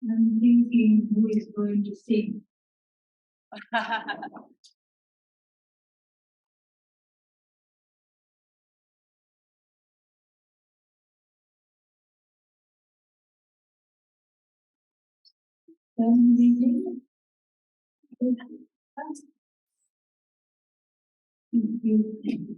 I'm thinking who is going to sing. Can we sing? Thank you.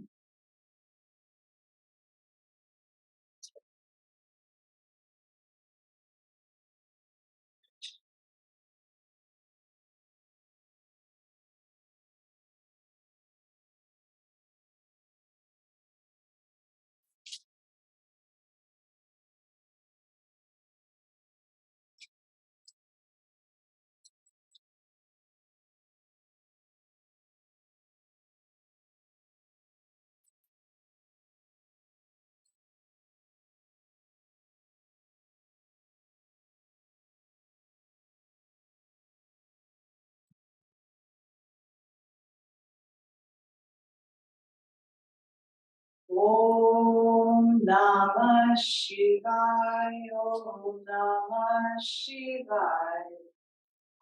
Om Namah Shivaya, Om Namah Shivaya,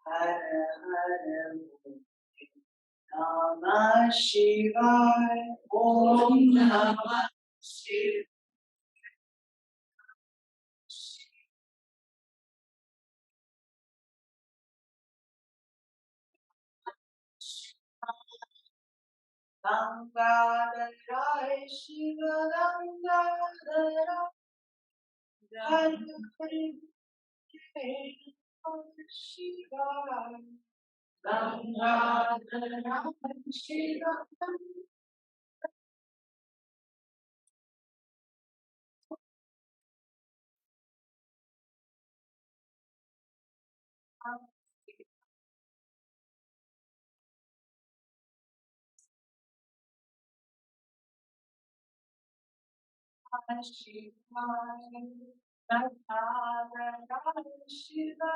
Hara Hara Namah Shivaya, Om Namah Shivaya. Gangadhara Shiva Gangadhara Hare Shiva Gangadhara Shiva Shiva Gangadhara Shiva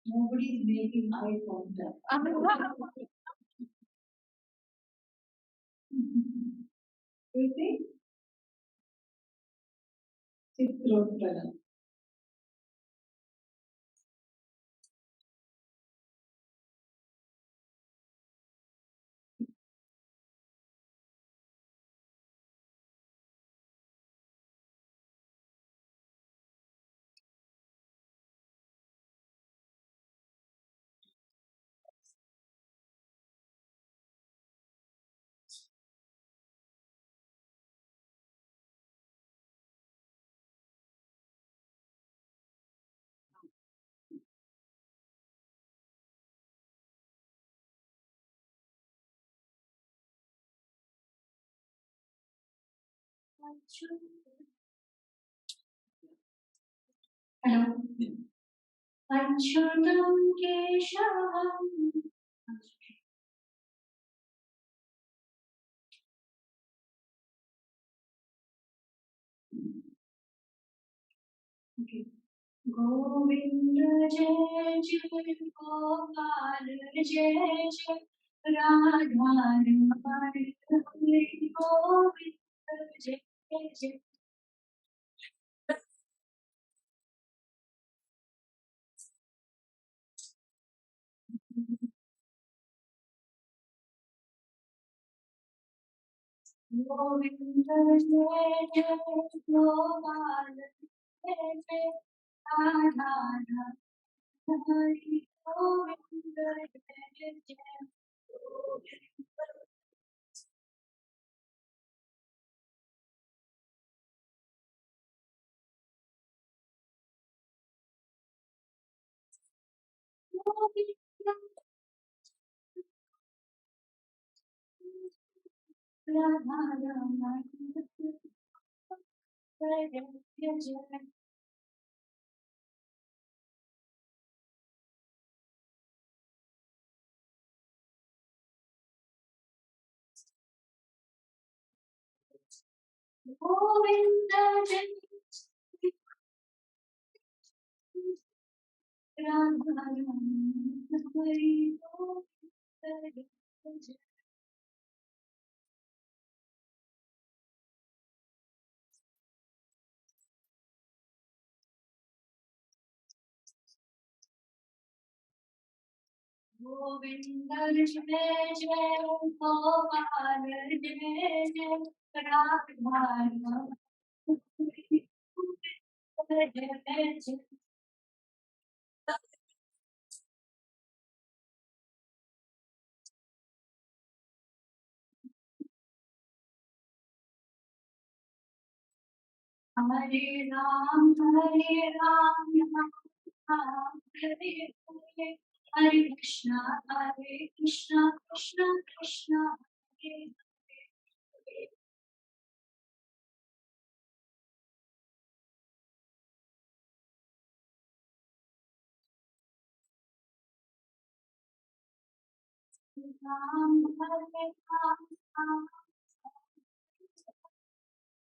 Nobody is making eye contact. You think? Chitrottara. Hello. Achyutam Keshavam. Okay. Govinda Jai Jai Gopal Jai Jai Radha Rama Hari Govinda Jai Jai Govinda Jai Jai Gopal Jai Jai Radha Rama Hari Govinda Jai Jai Govinda Radha Rama Jai Jai Jai Govinda Jai Radha Rama Hari Govinda Jai Govinda Jai Jai Gopal Jai Jai Radha Rama Hari Govinda Jai Jai Hare Ram, Ram Hare Hare, Hare Krishna, Krishna Krishna, Hare Hare. Ram Hare Ram, Ram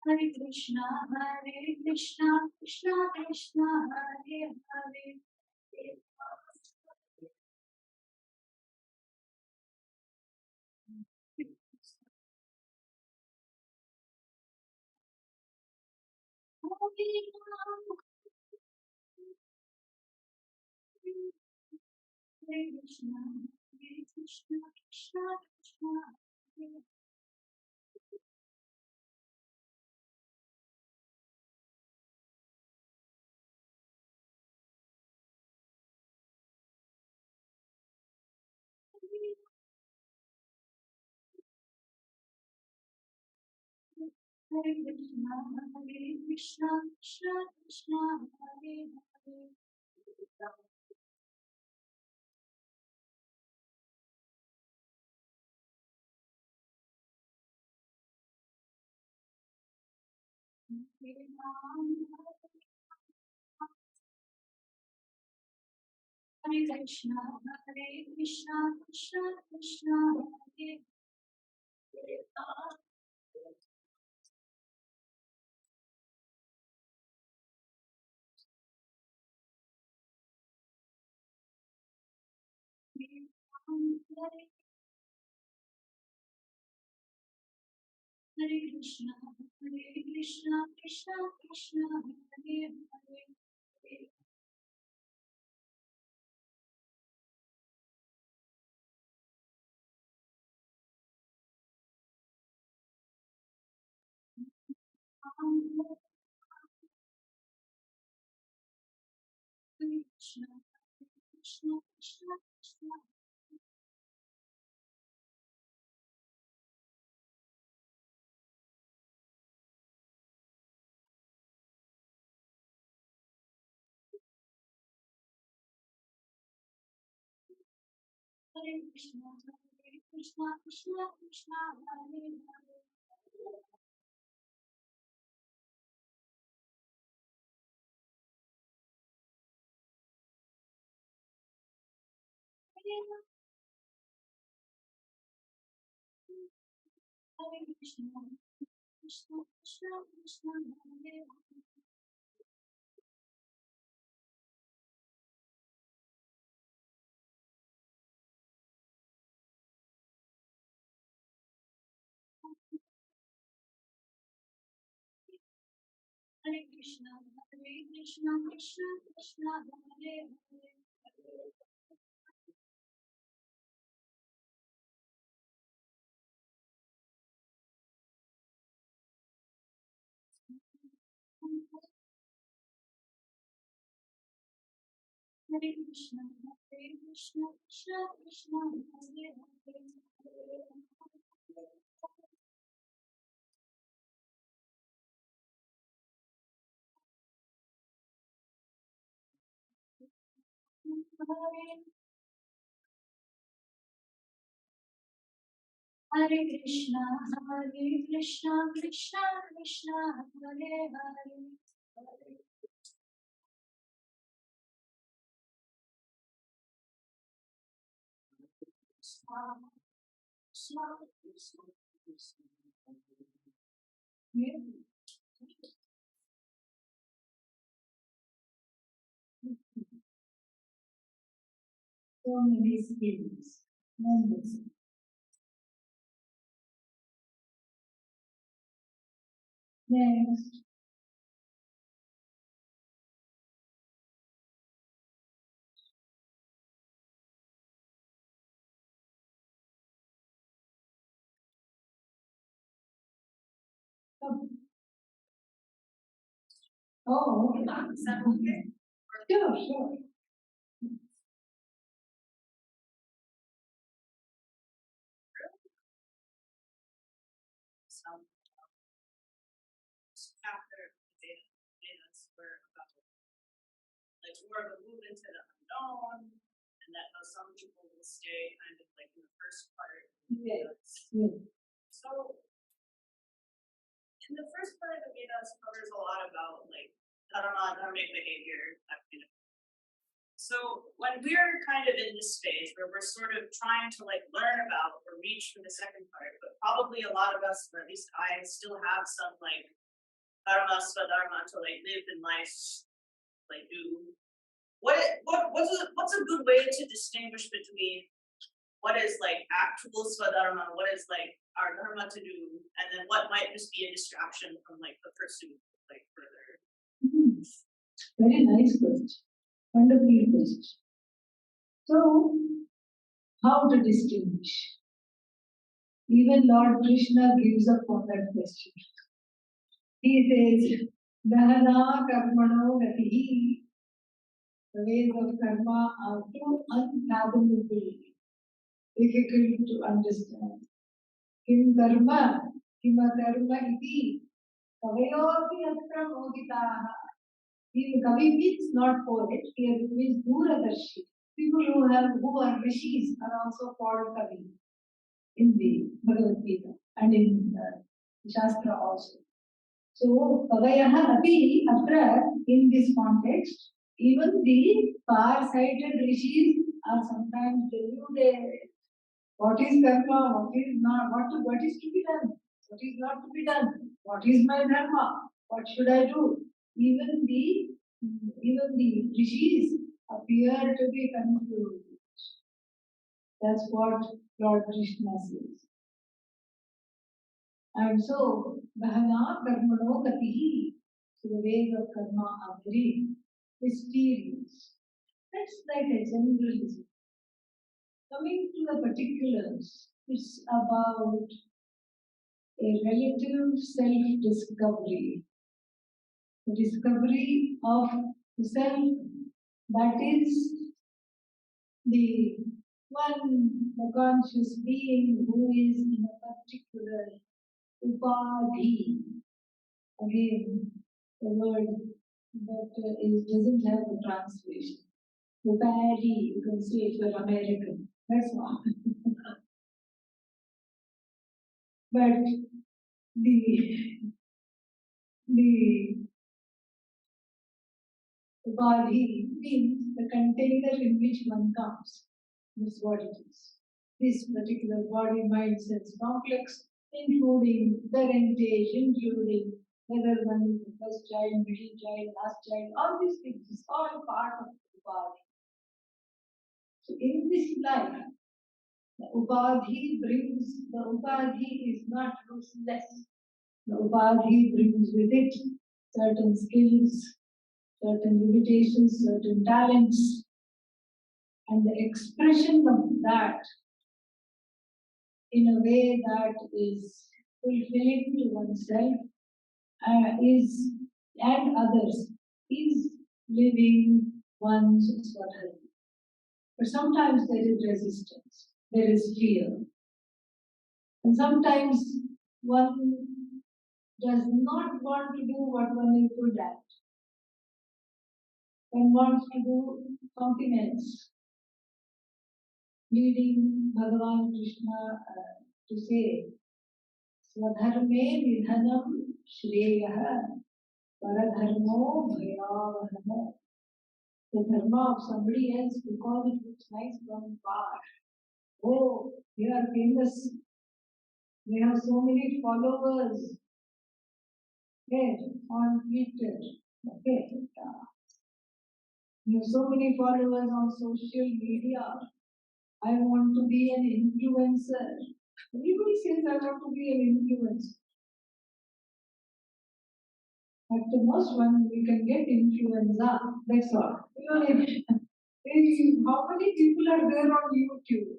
Hare Krishna, Krishna Krishna, Hare Hare. Hare Ram, Hare Krishna, Krishna Krishna, Hare Hare Krishna, Krishna Krishna, Hare Hare. Hare Ram, Hare Krishna, Krishna Krishna, Hare Hare. Hare Krishna, Krishna Krishna, Hare Hare. Hare Krishna, Krishna. Hare Krishna, Krishna, Hare Hare. Hare Krishna, Krishna Krishna Krishna Hare Hare Krishna, Hare Krishna, Krishna Krishna Hare Hare. Hare Krishna, Hare Krishna, Krishna Krishna Hare Hare. Hare Krishna, Hare Krishna, Krishna Krishna Hare Hare. So many skills. Wonderful. Next. Oh, okay. Is that okay? Sure, sure. Some chapter Vedas were about like more of a move into the unknown, and that how some people will stay kind of like in the first part. Yes. So in the first part of the Vedas covers a lot about like dharma, dharmic behavior, that kind of. So when we're kind of in this phase where we're sort of trying to like learn about or reach for the second part, but probably a lot of us, or at least I, still have some like dharma, swadharma to like live in life, like do. What's a good way to distinguish between what is like actual swadharma, what is like our dharma to do, and then what might just be a distraction from like the pursuit like further? Very nice question. Wonderful question. So, how to distinguish? Even Lord Krishna gives up on that question. He says, Dahana karmano gatihi. The ways of karma are too unfathomable, difficult to understand. Kim karma, kima karma iti, kavayopi atra mogitaha. Kavi means not poet, here it means Duradarshi. People who are rishis are also called Kavi in the Bhagavad Gita and in Shastra also. So, Kavayaha api atra, in this context, even the far-sighted rishis are sometimes deluded. What is karma? What is not? What is to be done? What is not to be done? What is my dharma? What should I do? Even the rishis appear to be confused. That's what Lord Krishna says. And so, Dahana karmano gatihi. So the ways of karma are very mysterious. That's like a generalism. Coming to the particulars, it's about a relative self-discovery. The discovery of the self, that is the one, the conscious being who is in a particular upadhi. Again, the word that doesn't have a translation. Upadhi, you can say if you're American. That's all. But the upadhi means the container in which one comes. That's what it is. This particular body, mind, sense complex, including parentage, including whether one is the first child, middle child, last child, all these things is all part of the body. So in this life, the upadhi is not useless. The upadhi brings with it certain skills, certain limitations, certain talents, and the expression of that in a way that is fulfilling to oneself is and others is living one's Svatmavidyananda. But sometimes there is resistance, there is fear, and sometimes one does not want to do what one is good at. One wants to do something else, leading Bhagavan Krishna to say, Swadharme nidhanam shreyah paradharmo bhayavahah. The dharma of somebody else because it looks nice from far. Oh, they are famous. They have so many followers there on Twitter. Okay. You have so many followers on social media. I want to be an influencer. Everybody says I want to be an influencer. At the most one we can get influenza. That's all. How many people are there on YouTube?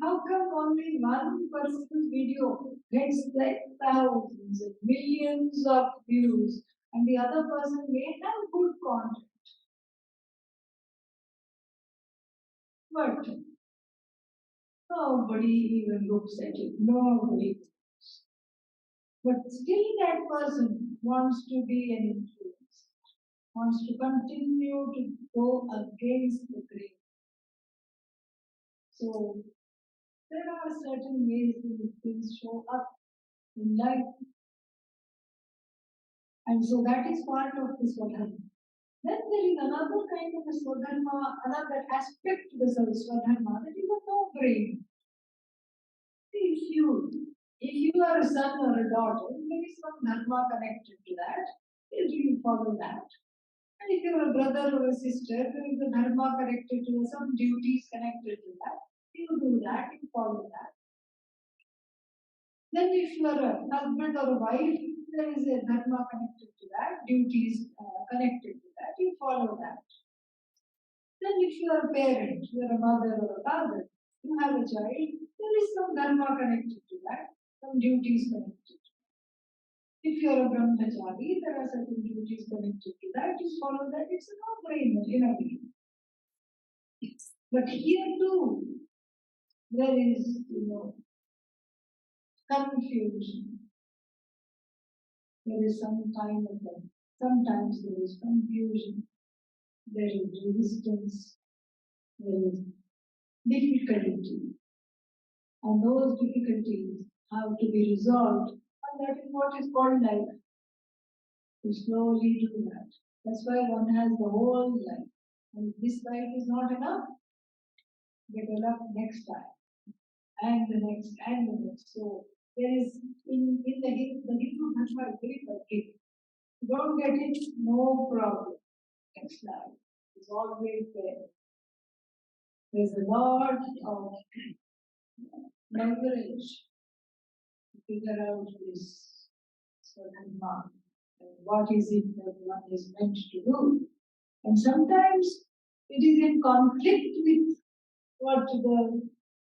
How come only one person's video gets like thousands and millions of views and the other person may have good content? But nobody even looks at it. Nobody. But still that person wants to be an influence, wants to continue to go against the grain. So there are certain ways that things show up in life. And so that is part of the Swadharma. Then there is another kind of a Swadharma, another aspect to the Swadharma that is a no-brainer. If you are a son or a daughter, there is some dharma connected to that. You follow that. And if you are a brother or a sister, there is a dharma connected to some duties connected to that. You do that, you follow that. Then if you are a husband or a wife, there is a dharma connected to that, duties connected to that, you follow that. Then if you are a parent, you are a mother or a father, you have a child, there is some dharma connected to that, some duties connected. If you are a brahmachari, there are certain duties connected to that, you follow that, it's a no-brainer in a way. But here too, there is, confusion. There is some kind of sometimes there is confusion, there is resistance, there is difficulty. And those difficulties have to be resolved. And that is what is called life. To slowly do that. That's why one has the whole life. And if this life is not enough, develop next time. And the next, and the next. So there is, in the Hindu Dharma is very forgiving. You don't get it, no problem. Next life is always there. There's a lot of leverage to figure out this certain mark. What is it that one is meant to do? And sometimes it is in conflict with what the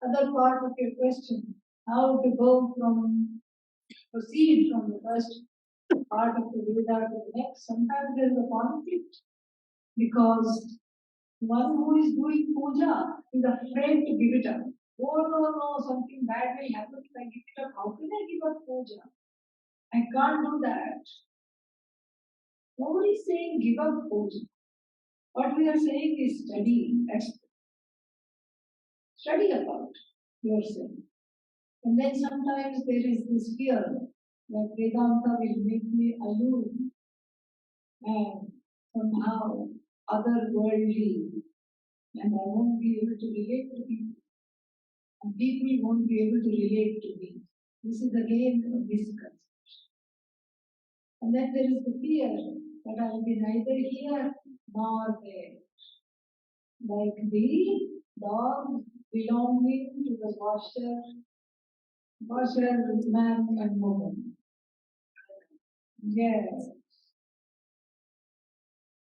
other part of your question, how to go proceed from the first part of the Veda to the next. Sometimes there is a conflict because one who is doing puja is afraid to give it up. Oh no, something bad will happen if I give it up. How can I give up puja? I can't do that. Nobody is saying give up puja. What we are saying is study about yourself. And then sometimes there is this fear that Vedanta will make me aloof and somehow otherworldly and I won't be able to relate to people. And people won't be able to relate to me. This is again a misconception. And then there is the fear that I will be neither here nor there. Like the dog belonging to the washer, man and woman. Yes.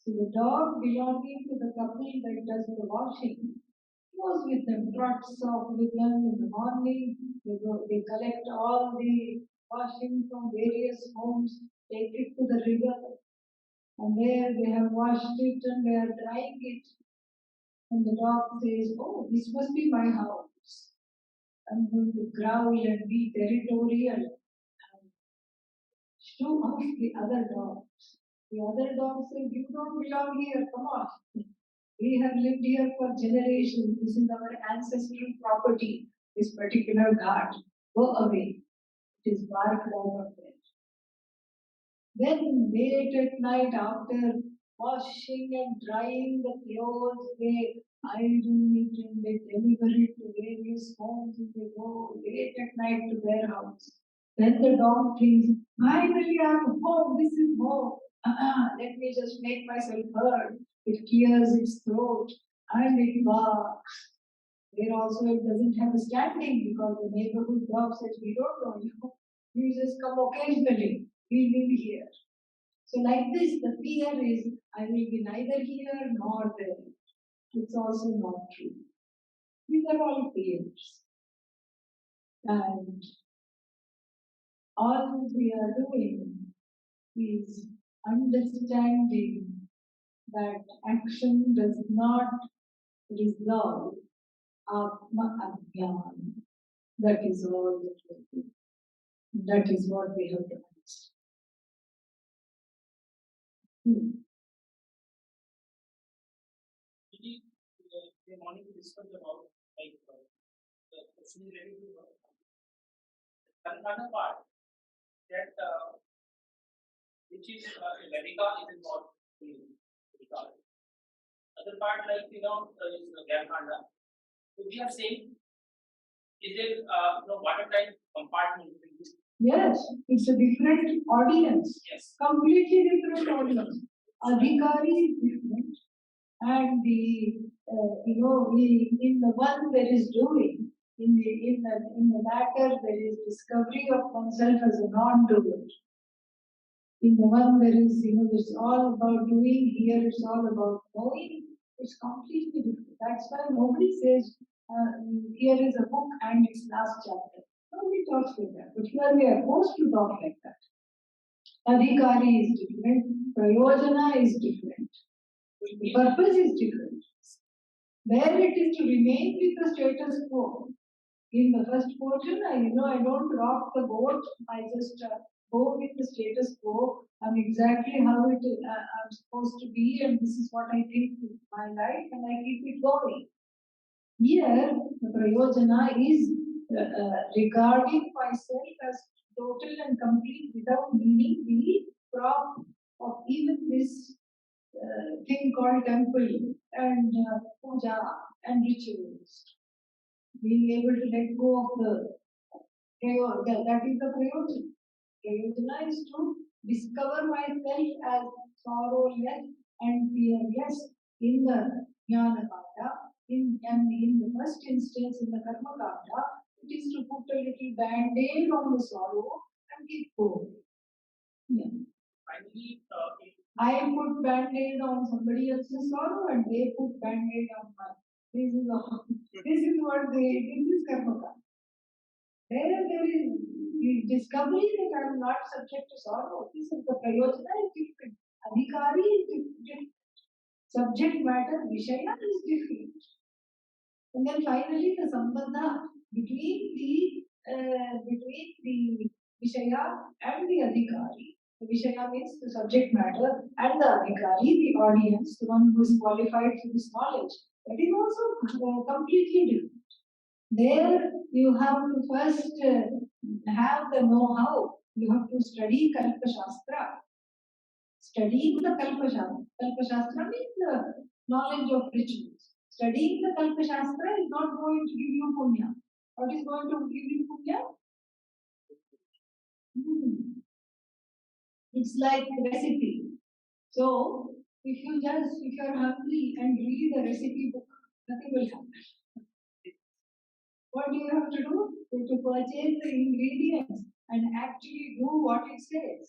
So the dog belonging to the couple that does the washing goes with them, trots off with them in the morning. They collect all the washing from various homes, take it to the river, and there they have washed it and they are drying it. And the dog says, "Oh, this must be my house. I'm going to growl and be territorial and shoo off the other dogs." The other dog says, "You don't belong here, come on. We have lived here for generations. This is our ancestral property, this particular guard. Go away." It is barked out of there. Then late at night, after washing and drying the clothes, they iron it and they deliver it to various homes and they go late at night to their house. Then the dog thinks, "Finally I'm home, this is home. Let me just make myself heard." It clears its throat and it barks. There also it doesn't have a standing because the neighborhood dog says, "We don't know you. You just come occasionally. We live here." So like this, the fear is, I will be neither here nor there. It's also not true. These are all fears. And all we are doing is understanding that action does not resolve Atma Adhyana. That is all that we do. That is what we have to understand. We wanted to discuss about the question related to another part that which is Vedika is involved in Vedika. Other part like is Gyankhanda. So we are saying, is there watertight compartment in this? Yes, it's a different audience. Yes. Completely different audience. Adhikari is different. And the in the one there is doing, in the latter there is discovery of oneself as a non-doer. In the one there is it's all about doing. Here it's all about knowing. It's completely different. That's why nobody says here is a book and its last chapter. Nobody talks like that. But here we are forced to talk like that. Adhikari is different. Prayojana is different. The purpose is different. There it is to remain with the status quo. In the first portion, I don't rock the boat. I just go with the status quo. I'm exactly how I'm supposed to be, and this is what I think is my life, and I keep it going. Here, the prayojana is regarding myself as total and complete without needing the prop of even this thing called temple and puja and rituals. Being able to let go of that is the prayojana. Prayojana is to discover myself as sorrowless and fearless in the jnana kanda. In the first instance, in the karma kanda, it is to put a little band-aid on the sorrow and keep going. Yeah. Finally, I put band-aid on somebody else's sorrow and they put band-aid on mine. This is what this is karma kanda. There is the discovery that I am not subject to sorrow. This is the prayojana is different. Adhikari is different. Subject matter, Vishaya is different. And then finally the sambandha between the Vishaya and the Adhikari. The Vishaya means the subject matter and the Adhikari, the audience, the one who is qualified for this knowledge. That is also completely different. There you have to first have the know-how. You have to study Kalpa Shastra. Studying the Kalpa Shastra means the knowledge of rituals. Studying the Kalpa Shastra is not going to give you punya. What is going to give you punya? It's like a recipe. So, if you're hungry and read the recipe book, nothing will happen. What do you have to do? You have to purchase the ingredients and actually do what it says.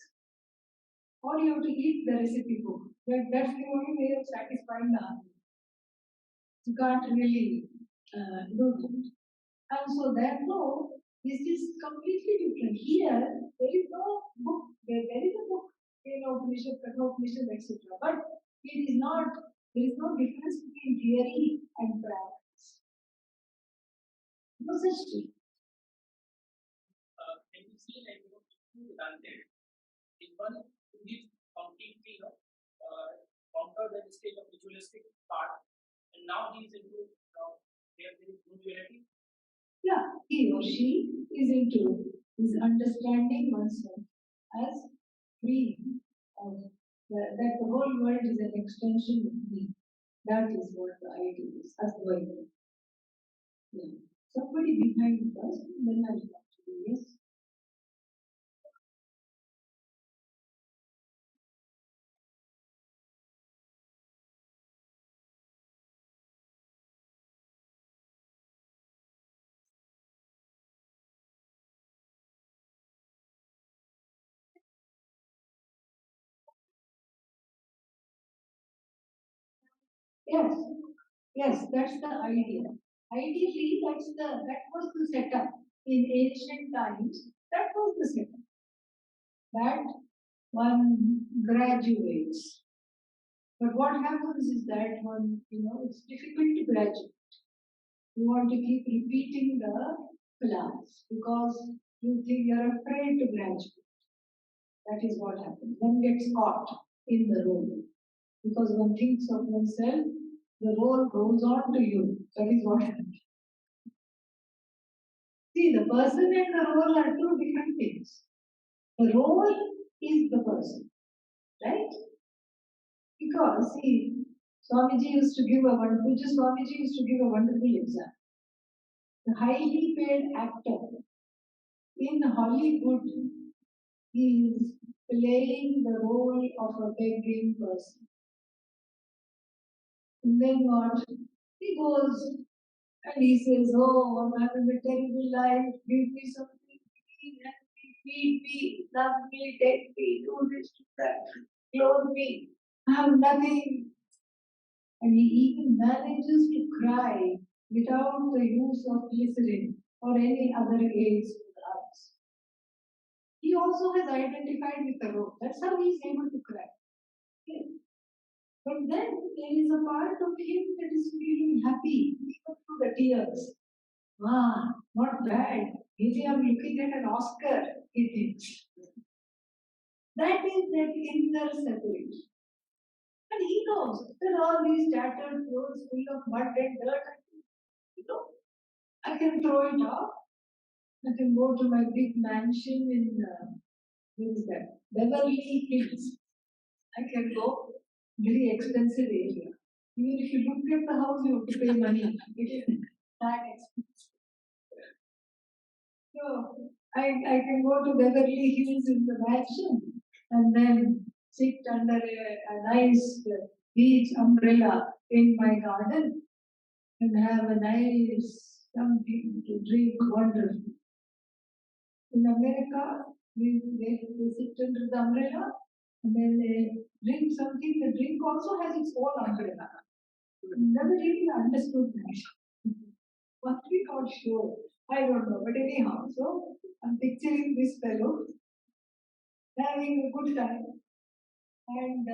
Or you have to eat the recipe book. That's the only way of satisfying the hunger. You can't really do that. And so therefore, this is completely different. Here, there is no book. There is a book, Upanishad, Kathopanishad, etc. But it is not, there is no difference between theory and practice. No such thing. Can you see like two Dante? In one who is completely conquered the stage of ritualistic part, and now he is into there is no duality. Yeah, he or she is understanding oneself as free, that the whole world is an extension of me. That is what the idea is, as the Bible. Yeah. Somebody behind us, then I'll talk to you, yes? Yes, yes, that's the idea. Ideally, that was the setup in ancient times. That was the setup. That one graduates. But what happens is that it's difficult to graduate. You want to keep repeating the class because you think you're afraid to graduate. That is what happens. One gets caught in the role. Because one thinks of oneself, the role goes on to you. That is what happens. See, the person and the role are two different things. The role is the person, right? Because, see, Swamiji used to give a wonderful example. The highly paid actor in Hollywood is playing the role of a begging person. And then what? He goes and he says, "Oh, I'm having a terrible life. Give me something to eat, feed me, love me, take me, do this, do that, clothe me. I have nothing." And he even manages to cry without the use of glycerin or any other aids for the eyes. He also has identified with the role. That's how he is able to cry. Okay. But then there is a part of him that is feeling happy, even through the tears. Not bad. Maybe I'm looking at an Oscar, he thinks. That is that inner separation. And he knows that all these tattered clothes full of mud and dirt, I can throw it off. I can go to my big mansion in, where is that? Beverly Hills. I can go very expensive area. Even if you look at the house, you have to pay money. It is that expensive. So I can go to Beverly Hills in the mansion and then sit under a nice beach umbrella in my garden and have a nice something to drink wonderful. In America, they sit under the umbrella and then they drink something. The drink also has its own umbrella. Never really understood that. Must be not sure. I don't know. But anyhow, so I'm picturing this fellow having a good time. And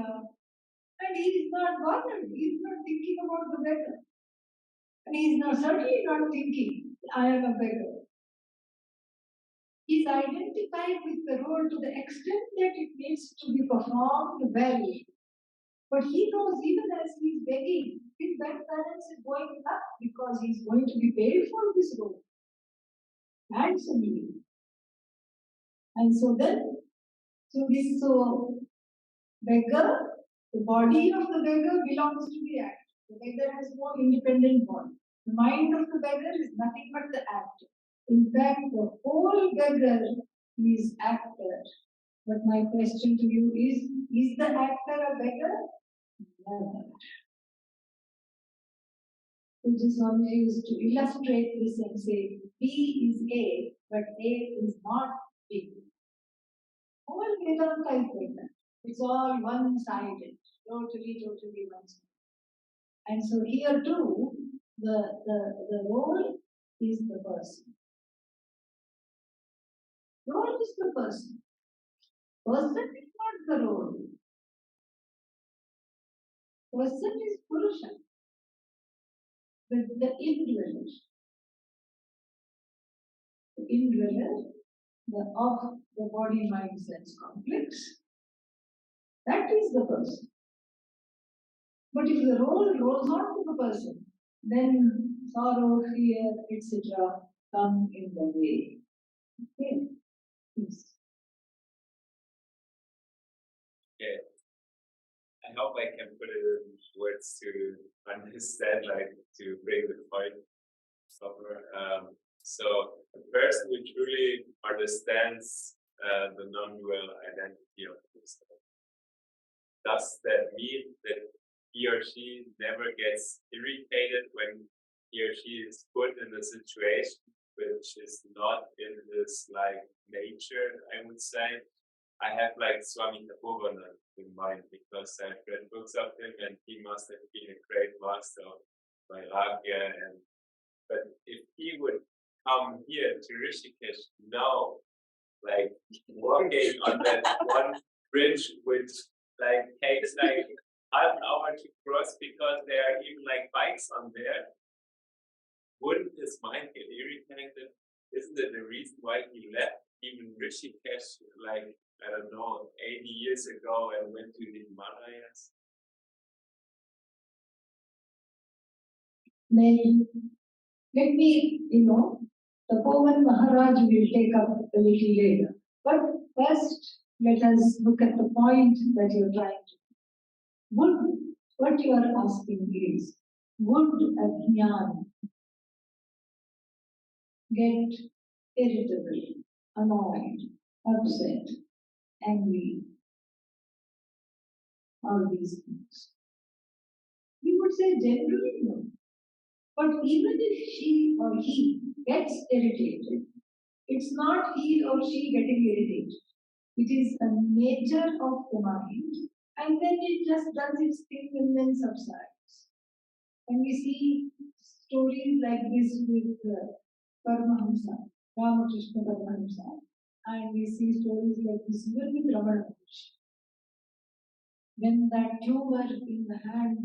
he is not bothered. He is not thinking about the beggar. And he is not certainly not thinking, I am a beggar. He is identified with the role to the extent that it needs to be performed well. But he knows even as he is begging, his bank balance is going up because he is going to be paid for this role. Handsomely. And so beggar, the body of the beggar belongs to the actor. The beggar has no independent body. The mind of the beggar is nothing but the actor. In fact, the whole beggar is actor. But my question to you is the actor a beggar? Never. Swami used to illustrate this and say, B is A, but A is not B. Whole Vedanta is like that. It's all one-sided, totally one-sided. And so here too, the role is the person. Role is the person. Person is not the role. Person is Purusha. The indweller. The indweller of the body, mind, sense complex. That is the person. But if the role rolls on to the person, then sorrow, fear, etc. come in the way. Okay? Yes. Okay. I hope I can put it in words to understand, like to bring the point over. So the person who truly understands the non-dual identity of himself, does that mean that he or she never gets irritated when he or she is put in a situation which is not in his like nature, I would say? I have like Swami Tapovananda in mind because I've read books of him and he must have been a great master of Vairagya. But if he would come here to Rishikesh now, like walking on that one bridge which like takes like half an hour to cross because there are even like bikes on there, wouldn't his mind get irritated? Isn't it the reason why he left even Rishikesh like, I don't know, 80 years ago and went to the Himalayas? Let me, Tapovan Maharaj will take up a little later. But first, let us look at the point that you're trying to. What you are asking is, would Ajnana get irritable, annoyed, upset, angry, all these things? We would say generally no. But even if she or he gets irritated, it's not he or she getting irritated. It is a nature of the mind, and then it just does its thing and then subsides. And we see stories like this with Paramahamsa, Ramakrishna Paramahamsa, and we see stories like this even with Ramana Maharshi. When that tumor in the hand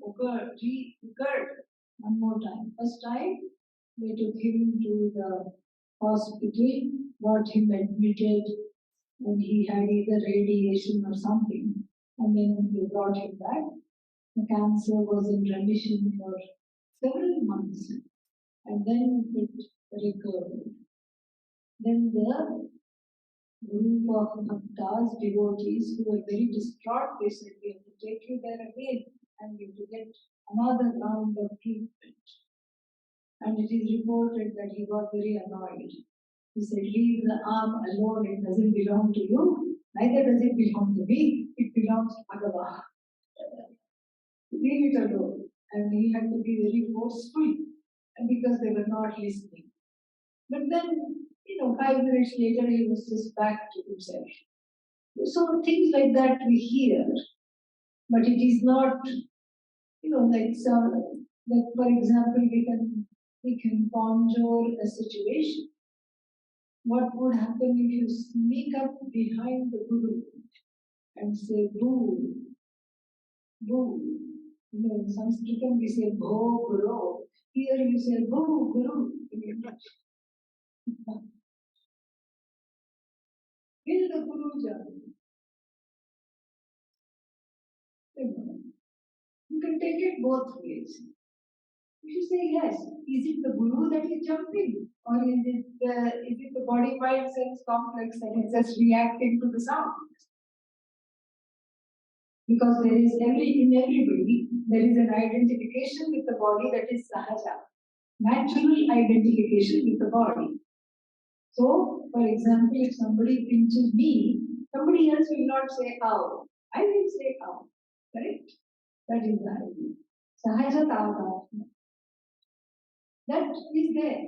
occurred one more time. First time, they took him to the hospital, got him admitted, and he had either radiation or something. And then they brought him back. The cancer was in remission for several months, and then it recovered. Then the group of bhaktas, devotees, who were very distraught, they said, we have to take you there again, and we have to get another round of treatment. And it is reported that he got very annoyed. He said, leave the arm alone, it doesn't belong to you, neither does it belong to me, it belongs to Bhagavan. Leave it alone. And he had to be very forceful, and because they were not listening. But then, 5 minutes later, he was just back to himself. So things like that we hear, but it is not, like some, like for example, we can conjure a situation. What would happen if you sneak up behind the Guru and say, boo, boo? In Sanskritam we say, bho, guru. Here you say, boo, guru. Kill the Guru Jani. You can take it both ways. If you say yes, is it the Guru that is jumping? Or is it the body, mind, sense complex that is just reacting to the sound? Because there is in everybody, there is an identification with the body that is sahaja, natural identification with the body. So, for example, if somebody pinches me, somebody else will not say ow. I will say ow. Correct? That is the idea. Sahaja tavatma. That is there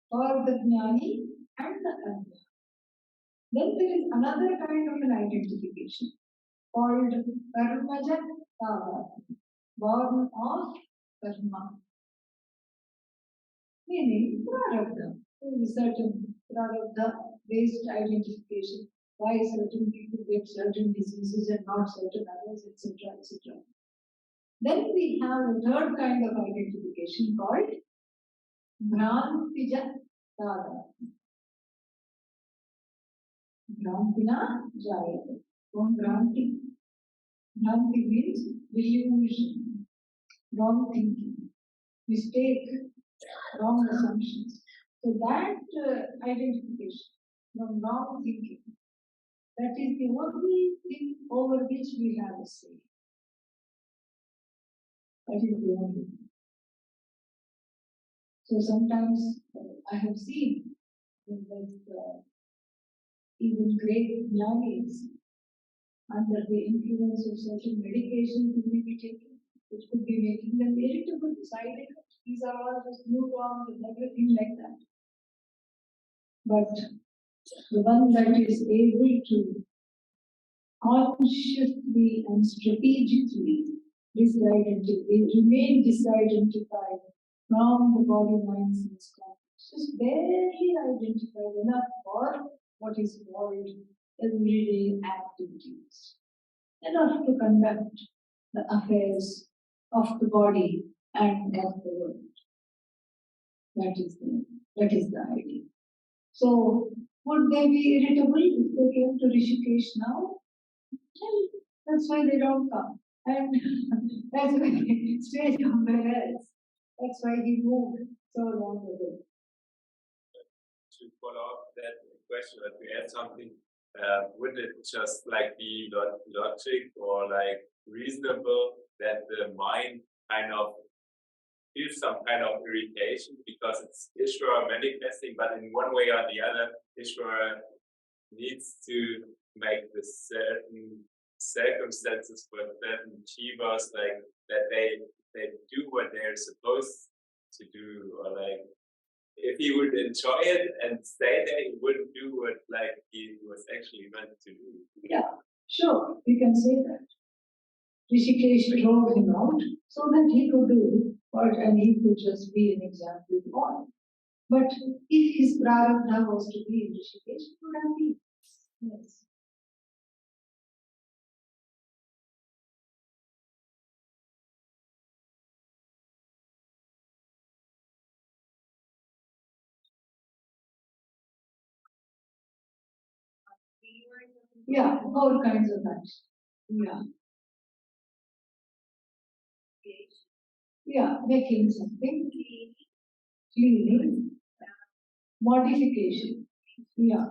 for the jnani and the ajna. Then there is another kind of an identification called karmaja tavatma, born of karma, meaning prarabdha. There is a certain prarabdha based identification. Why certain people get certain diseases and not certain others, etc., etc. Then we have a third kind of identification called Bhrantija Tada. Bhrantina Jayate. From Bhranti. Bhranti means delusion, wrong thinking, mistake, wrong assumptions. So that identification from wrong thinking, that is the only thing over which we have a say. That is the only thing. So sometimes I have seen that even great jnanis, under the influence of certain medications who may be taken, which could be making them irritable, side effects. These are all just neurons and everything like that. But the one that is able to consciously and strategically remain disidentified from the body, mind, sense, just barely identified enough for what is called everyday activities, enough to conduct the affairs of the body and of the world. That is the idea. So, would they be irritable if they came to Rishikesh now? Well, that's why they don't come. And that's why they stay somewhere else. That's why he moved so long ago. To follow up that question, or to add something, would it just like be logic or like reasonable that the mind kind of feels some kind of irritation because it's Ishvara manifesting, but in one way or the other, Ishvara needs to make the certain circumstances for certain jivas, like that they do what they're supposed to do, or like if he would enjoy it and stay there, he wouldn't do what like he was actually meant to do. Yeah, sure, we can say that. Rishikesh drove him out so that he could do what, and he could just be an example to all. But if his prarabdha was to be in Rishikesh, it would have been. Yes. Yeah, all kinds of actions. Yeah. Yeah, making something, cleaning, modification. Yeah.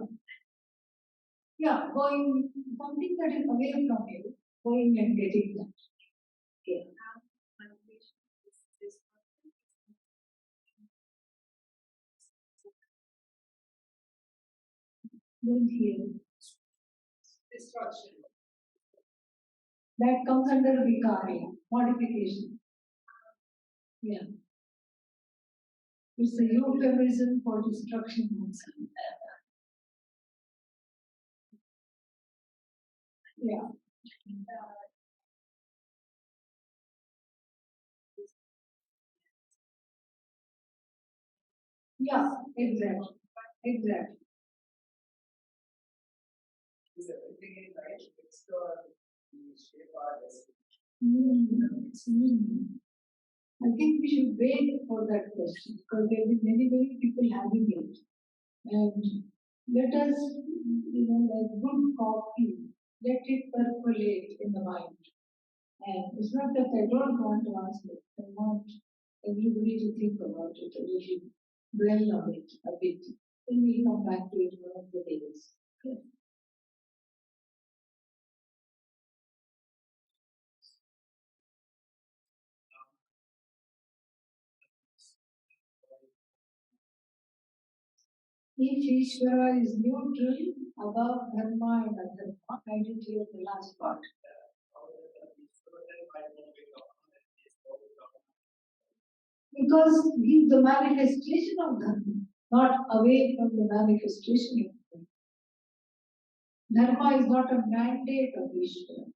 Yeah, going something that is away from you, going and getting that. Yeah. Don't hear. Destruction. That comes under vikarya, modification. Yeah. It's a euphemism for destruction. Yeah. Yeah, exactly. Exactly. Is everything in life fixed or we shape our destiny? I think we should wait for that question because there will be many people having it. And let us, like good coffee, let it percolate in the mind. And it's not that I don't want to answer it. I want everybody to think about it a little, dwell on it a bit. Then we'll come back to it one of the days. Okay. If Ishvara is neutral above dharma and adharma, I didn't hear the last part. Because he is the manifestation of dharma, not away from the manifestation of dharma. Dharma is not a mandate of Ishvara,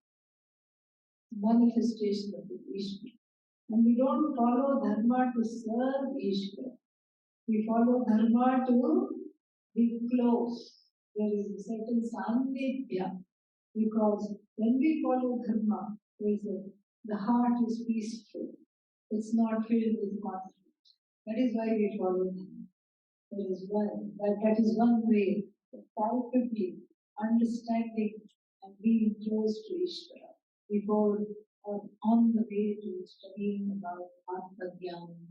manifestation of Ishvara. And we don't follow dharma to serve Ishvara. We follow dharma to be close. There is a certain sandhya, because when we follow dharma, the heart is peaceful. It's not filled with conflict. That is why we follow dharma. That is one way of palpably understanding and being close to Ishvara before or on the way to studying about Svatmavidyananda.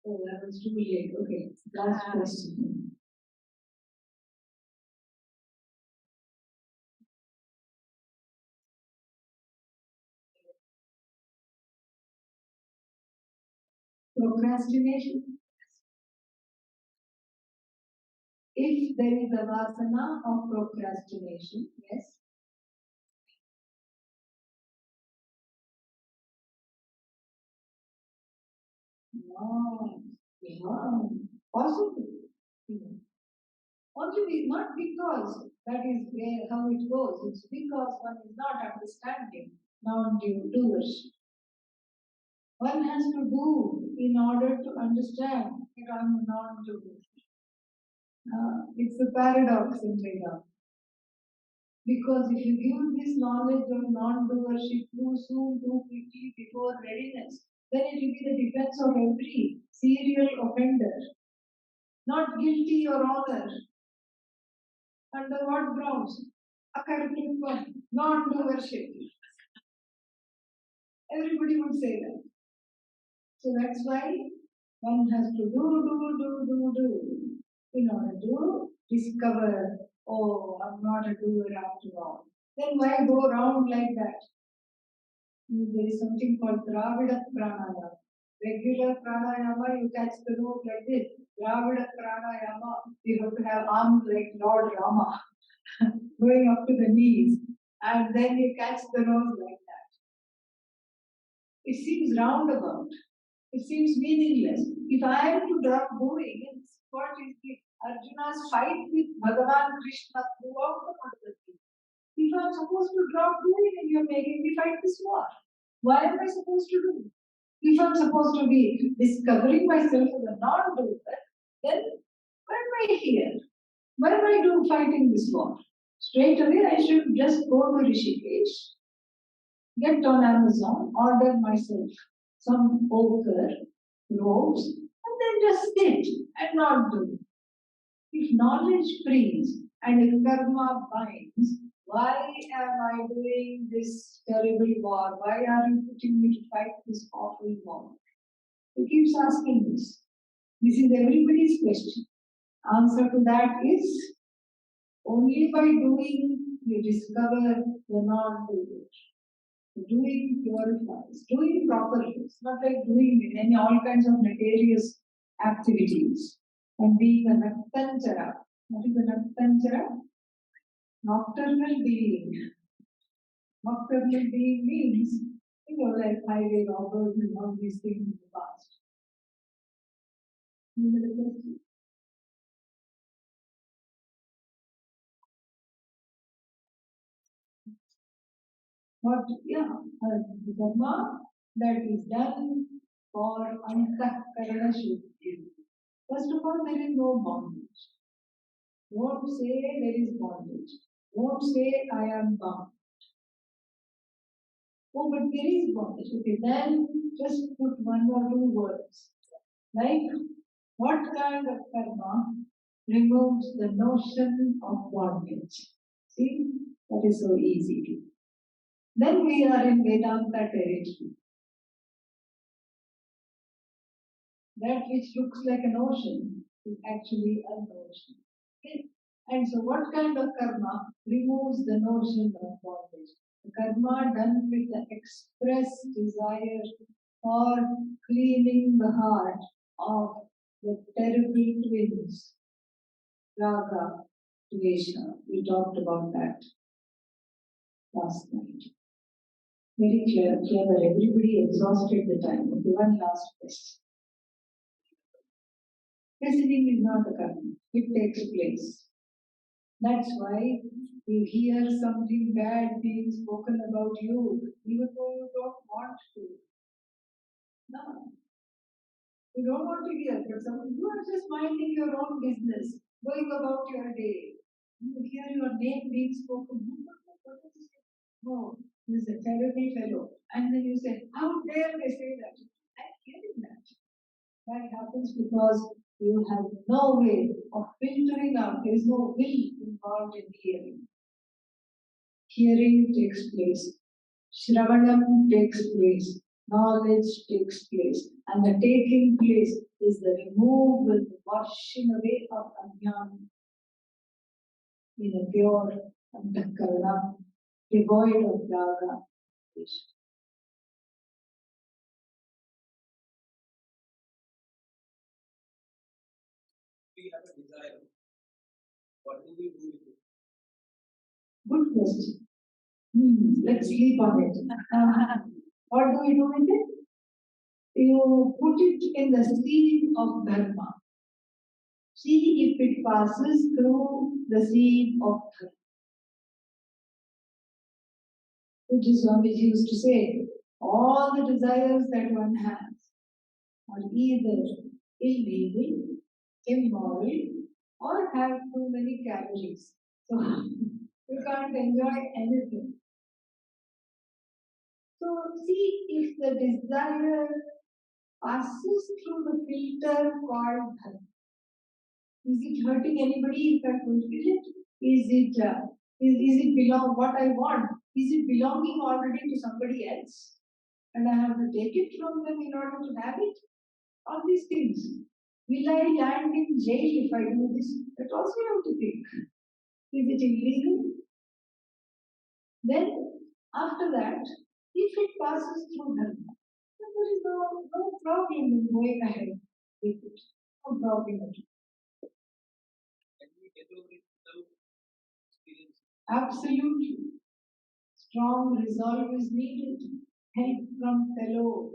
Oh, that was too late. Okay, last question. Procrastination. If there is a vasana of procrastination, yes. No, yeah, possible. Only not because that is where how it goes. It's because one is not understanding non-doership. One has to do in order to understand that I'm a non-doer. It's a paradox in Vedanta. Because if you give this knowledge of non-doership too soon, too quickly, before readiness, then it will be the defense of every serial offender. Not guilty, Your Honor. Under what grounds? Academic one, non-doership. Everybody would say that. So that's why one has to do in order to discover, oh, I'm not a doer after all. Then why go around like that? There is something called Dravida Pranayama. Regular Pranayama, you catch the note like this. Dravida Pranayama, you have to have arms like Lord Rama, going up to the knees, and then you catch the nose like that. It seems roundabout. It seems meaningless. If I am to drop doing, what is the Arjuna's fight with Bhagavan Krishna throughout the Bhagavad. If I am supposed to drop doing and you are making me fight this war, why am I supposed to do? If I am supposed to be discovering myself as a non-doer, then why am I here? Why am I fighting this war? Straight away, I should just go to Rishikesh, get on Amazon, order myself some ochre, robes, and then just sit and not do. If knowledge frees and if karma binds, why am I doing this terrible war? Why are you putting me to fight this awful war? He keeps asking this. This is everybody's question. Answer to that is only by doing you discover the non-doer. Doing purifies. Doing properly. It's not like doing any all kinds of nefarious activities. And being a Naktanchara. What is a Naktanchara? Nocturnal being. Nocturnal being means, like highway robbers and all these things in the past. You know the question? What, the dharma that is done for Antahkarana Shuddhi. First of all, there is no bondage. Won't say there is bondage. Won't say I am bound. Oh, but there is bondage. Okay, then just put one or two words. Like, what kind of karma removes the notion of bondage? See, that is so easy. Then we are in Vedanta territory. That which looks like an ocean is actually an ocean. Okay? And so what kind of karma removes the notion of bondage? The karma done with the express desire for cleaning the heart of the terrible twins, Raga, Dvesha. We talked about that last night. Very clever. Everybody exhausted the time. Okay, one last question. Listening is not a karma. It takes place. That's why you hear something bad being spoken about you, even though you don't want to. No. You don't want to hear, but you are just minding your own business, going about your day. You hear your name being spoken. What is this? Oh, this is a terrible fellow. And then you say, how dare they say that? I'm hearing that. That happens because you have no way of filtering out. There is no will involved in hearing. Hearing takes place. Shravanam takes place. Knowledge takes place. And the taking place is the removal, the washing away of ajnana in a pure antakarana, devoid of raga. We have a desire. What do we do with it? Good question. Let's sleep on it. What do we do with it? You put it in the sieve of dharma. See if it passes through the sieve of dharma. Which is Swamiji used to say, all the desires that one has are either illegal, immoral, or have too many calories. So you can't enjoy anything. So see if the desire passes through the filter called dharma. Is it hurting anybody if I fulfill it? Is it belong what I want? Is it belonging already to somebody else? And I have to take it from them in order to have it? All these things. Will I land in jail if I do this? That also you have to think. Is it illegal? Then, after that, if it passes through dharma, then there is no problem in going ahead with it. No problem at all. Can we get over it without experience? Absolutely. Strong resolve is needed. Help from fellow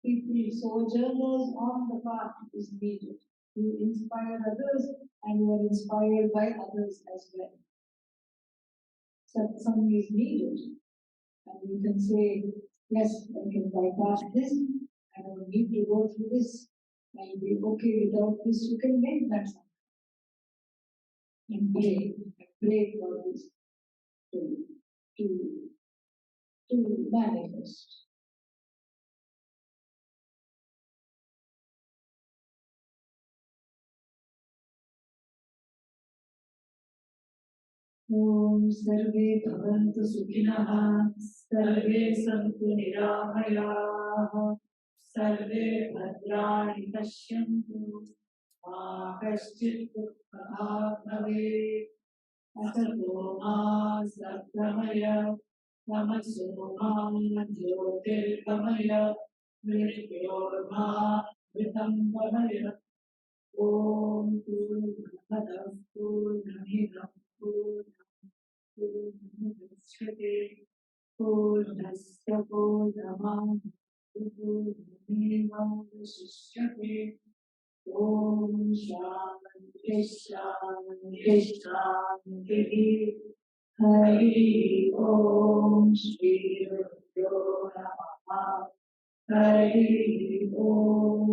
people, sojourners on the path is needed. You inspire others and you are inspired by others as well. Satsang is needed. And you can say, yes, I can bypass this. I don't need to go through this. I'll be okay without this. You can make that something. And pray for this to manifest. Om Sarve Bhavantu Sukhinah, Sarve Santu Niramayah, Sarve Bhadrani Pashyantu, Ma Kaschit Dukha Bhave, Asato Ma Satgamaya, Namaso Ma Jyotirgamaya, Mrityorma Vritamgamaya. Om Purnamadav Purnamidam Purnamudachyate Purnasya Purnamam Purnamevamavasishyate. Om Shanti Shanti Shanti. Hari Om Shri Guru Namaha. Hari Om.